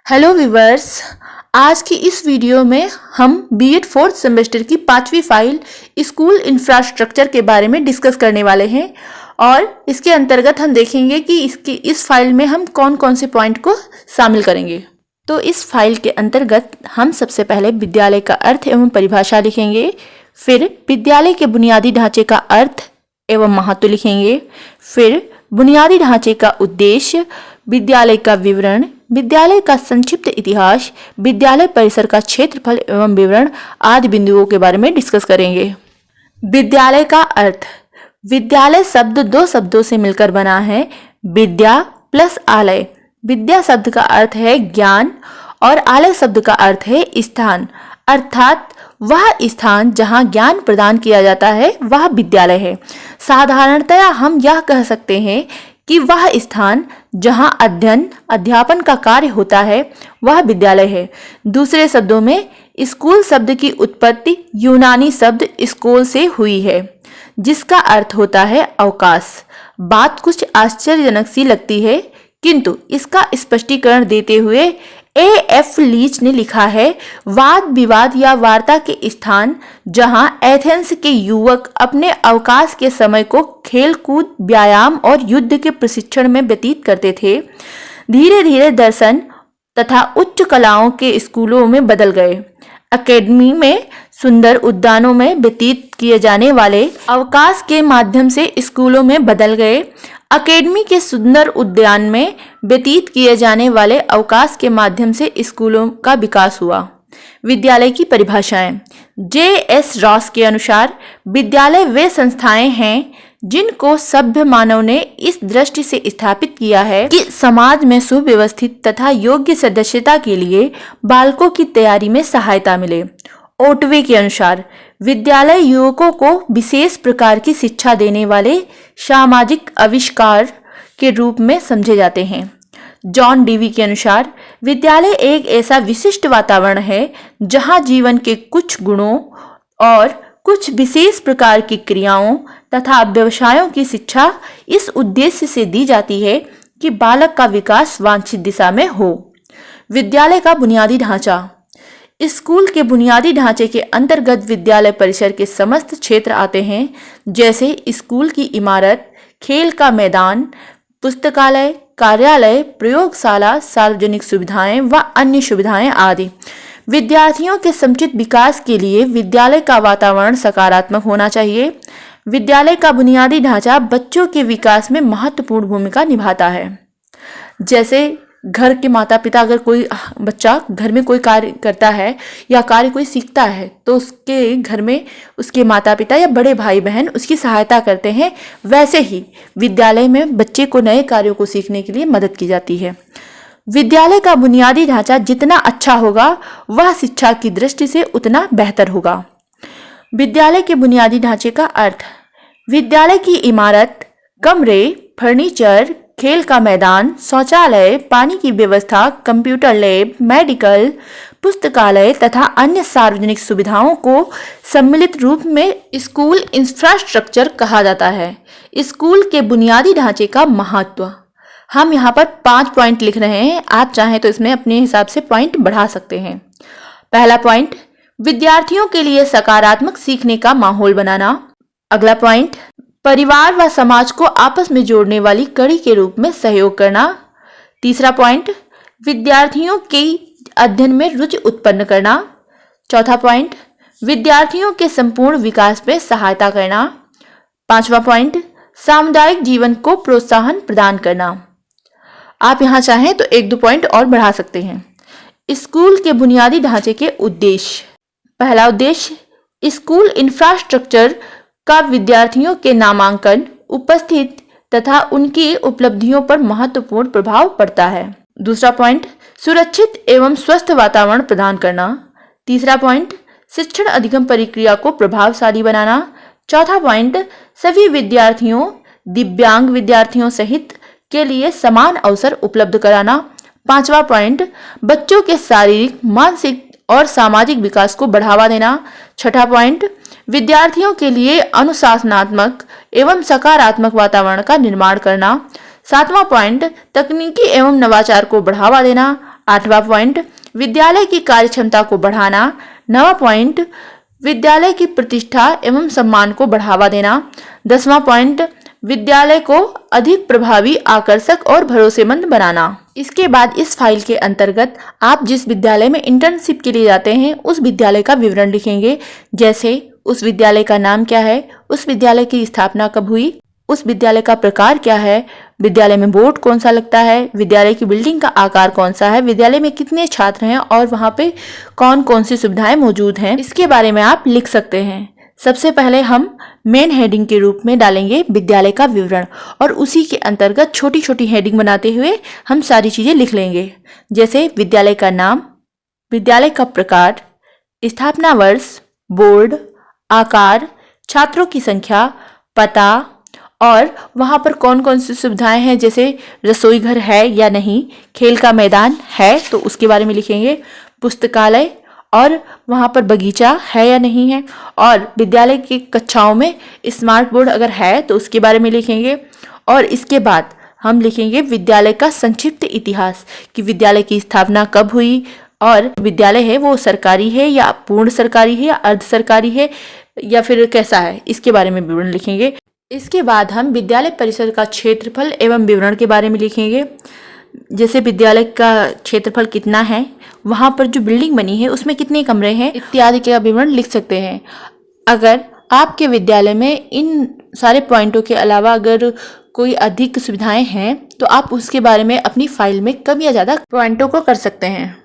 Hello viewers. आज की इस वीडियो में हम बीएड फोर्थ सेमेस्टर की 5वीं फाइल स्कूल इंफ्रास्ट्रक्चर के बारे में डिस्कस करने वाले हैं और इसके अंतर्गत हम देखेंगे कि इस फाइल में हम कौन कौन से पॉइंट को शामिल करेंगे। तो इस फाइल के अंतर्गत हम सबसे पहले विद्यालय का अर्थ एवं परिभाषा लिखेंगे, फिर विद्यालय के बुनियादी ढांचे का अर्थ एवं महत्व लिखेंगे, फिर बुनियादी ढांचे का उद्देश्य, विद्यालय का विवरण, विद्यालय का संक्षिप्त इतिहास, विद्यालय परिसर का क्षेत्रफल एवं विवरण आदि बिंदुओं के बारे में डिस्कस करेंगे। विद्यालय का अर्थ। विद्यालय शब्द दो शब्दों से मिलकर बना है, विद्या प्लस आलय। विद्या शब्द का अर्थ है ज्ञान और आलय शब्द का अर्थ है स्थान, अर्थात वह स्थान जहाँ ज्ञान प्रदान किया जाता है वह विद्यालय है। साधारणतया हम यह कह सकते हैं कि वह स्थान जहाँ अध्ययन अध्यापन का कार्य होता है वह विद्यालय है। दूसरे शब्दों में स्कूल शब्द की उत्पत्ति यूनानी शब्द स्कूल से हुई है, जिसका अर्थ होता है अवकाश। बात कुछ आश्चर्यजनक सी लगती है, किंतु इसका स्पष्टीकरण देते हुए A.F. लीच ने लिखा है, वाद विवाद या वार्ता के स्थान जहां एथेंस के युवक अपने अवकाश के समय को खेल कूद, व्यायाम और युद्ध के प्रशिक्षण में व्यतीत करते थे, धीरे धीरे दर्शन तथा उच्च कलाओं के स्कूलों में बदल गए। अकेडमी में सुंदर उद्यानों में व्यतीत किए जाने वाले अवकाश के माध्यम से स्कूलों में बदल गए। अकेडमी के सुंदर उद्यान में व्यतीत किए जाने वाले अवकाश के माध्यम से स्कूलों का विकास हुआ। विद्यालय की परिभाषाएं। J.S. रॉस के अनुसार विद्यालय वे संस्थाएं हैं जिनको सभ्य मानव ने इस दृष्टि से स्थापित किया है कि समाज में सुव्यवस्थित तथा योग्य सदस्यता के लिए बालकों की तैयारी में सहायता मिले। ओटवे के अनुसार विद्यालय युवकों को विशेष प्रकार की शिक्षा देने वाले सामाजिक आविष्कार के रूप में समझे जाते हैं। जॉन डीवी के अनुसार विद्यालय एक ऐसा विशिष्ट वातावरण है जहां जीवन के कुछ गुणों और कुछ विशेष प्रकार की क्रियाओं तथा व्यवसायों की शिक्षा इस उद्देश्य से दी जाती है कि बालक का विकास वांछित दिशा में हो। विद्यालय का बुनियादी ढांचा। स्कूल के बुनियादी ढांचे के अंतर्गत विद्यालय परिसर के समस्त क्षेत्र आते हैं, जैसे स्कूल की इमारत, खेल का मैदान, पुस्तकालय, कार्यालय, प्रयोगशाला, सार्वजनिक सुविधाएं व अन्य सुविधाएं आदि। विद्यार्थियों के समुचित विकास के लिए विद्यालय का वातावरण सकारात्मक होना चाहिए। विद्यालय का बुनियादी ढांचा बच्चों के विकास में महत्वपूर्ण भूमिका निभाता है। जैसे घर के माता पिता, अगर कोई बच्चा घर में कोई कार्य करता है या कार्य कोई सीखता है तो उसके घर में उसके माता पिता या बड़े भाई बहन उसकी सहायता करते हैं, वैसे ही विद्यालय में बच्चे को नए कार्यों को सीखने के लिए मदद की जाती है। विद्यालय का बुनियादी ढांचा जितना अच्छा होगा वह शिक्षा की दृष्टि से उतना बेहतर होगा। विद्यालय के बुनियादी ढांचे का अर्थ। विद्यालय की इमारत, कमरे, फर्नीचर, खेल का मैदान, शौचालय, पानी की व्यवस्था, कंप्यूटर लैब, मेडिकल, पुस्तकालय तथा अन्य सार्वजनिक सुविधाओं को सम्मिलित रूप में स्कूल इंफ्रास्ट्रक्चर कहा जाता है। स्कूल के बुनियादी ढांचे का महत्व। हम यहाँ पर 5 पॉइंट लिख रहे हैं, आप चाहें तो इसमें अपने हिसाब से पॉइंट बढ़ा सकते हैं। पहला पॉइंट, विद्यार्थियों के लिए सकारात्मक सीखने का माहौल बनाना। अगला पॉइंट, परिवार व समाज को आपस में जोड़ने वाली कड़ी के रूप में सहयोग करना। तीसरा पॉइंट, विद्यार्थियों के अध्ययन में रुचि उत्पन्न करना। चौथा पॉइंट, विद्यार्थियों के संपूर्ण विकास में सहायता करना। पांचवा पॉइंट, सामुदायिक जीवन को प्रोत्साहन प्रदान करना। आप यहाँ चाहें तो 1-2 पॉइंट और बढ़ा सकते हैं। स्कूल के बुनियादी ढांचे के उद्देश्य। पहला उद्देश्य, स्कूल इंफ्रास्ट्रक्चर का विद्यार्थियों के नामांकन, उपस्थित तथा उनकी उपलब्धियों पर महत्वपूर्ण प्रभाव पड़ता है। दूसरा पॉइंट, सुरक्षित एवं स्वस्थ वातावरण प्रदान करना। तीसरा पॉइंट, शिक्षण अधिगम प्रक्रिया को प्रभावशाली बनाना। चौथा पॉइंट, सभी विद्यार्थियों, दिव्यांग विद्यार्थियों सहित के लिए समान अवसर उपलब्ध कराना। पांचवा पॉइंट, बच्चों के शारीरिक, मानसिक और सामाजिक विकास को बढ़ावा देना। छठा पॉइंट, विद्यार्थियों के लिए अनुशासनात्मक एवं सकारात्मक वातावरण का निर्माण करना। सातवां पॉइंट, तकनीकी एवं नवाचार को बढ़ावा देना। 8वां पॉइंट, विद्यालय की कार्यक्षमता को बढ़ाना। 9वां पॉइंट, विद्यालय की प्रतिष्ठा एवं सम्मान को बढ़ावा देना। 10वां पॉइंट, विद्यालय को अधिक प्रभावी, आकर्षक और भरोसेमंद बनाना। इसके बाद इस फाइल के अंतर्गत आप जिस विद्यालय में इंटर्नशिप के लिए जाते हैं उस विद्यालय का विवरण लिखेंगे, जैसे उस विद्यालय का नाम क्या है, उस विद्यालय की स्थापना कब हुई, उस विद्यालय का प्रकार क्या है, विद्यालय में बोर्ड कौन सा लगता है, विद्यालय की बिल्डिंग का आकार कौन सा है, विद्यालय में कितने छात्र हैं और वहाँ पे कौन कौन सी सुविधाएं मौजूद हैं, इसके बारे में आप लिख सकते हैं। सबसे पहले हम मेन हेडिंग के रूप में डालेंगे विद्यालय का विवरण और उसी के अंतर्गत छोटी छोटी हेडिंग बनाते हुए हम सारी चीजें लिख लेंगे, जैसे विद्यालय का नाम, विद्यालय का प्रकार, स्थापना वर्ष, बोर्ड, आकार, छात्रों की संख्या, पता और वहाँ पर कौन कौन सी सुविधाएं हैं, जैसे रसोई घर है या नहीं, खेल का मैदान है तो उसके बारे में लिखेंगे, पुस्तकालय और वहाँ पर बगीचा है या नहीं है, और विद्यालय की कक्षाओं में स्मार्ट बोर्ड अगर है तो उसके बारे में लिखेंगे। और इसके बाद हम लिखेंगे विद्यालय का संक्षिप्त इतिहास कि विद्यालय की स्थापना कब हुई और विद्यालय है वो सरकारी है या पूर्ण सरकारी है या अर्ध सरकारी है या फिर कैसा है, इसके बारे में विवरण लिखेंगे। इसके बाद हम विद्यालय परिसर का क्षेत्रफल एवं विवरण के बारे में लिखेंगे, जैसे विद्यालय का क्षेत्रफल कितना है, वहाँ पर जो बिल्डिंग बनी है उसमें कितने कमरे हैं इत्यादि का विवरण लिख सकते हैं। अगर आपके विद्यालय में इन सारे पॉइंटों के अलावा अगर कोई अधिक सुविधाएं हैं तो आप उसके बारे में अपनी फाइल में कम या ज़्यादा पॉइंटों को कर सकते हैं।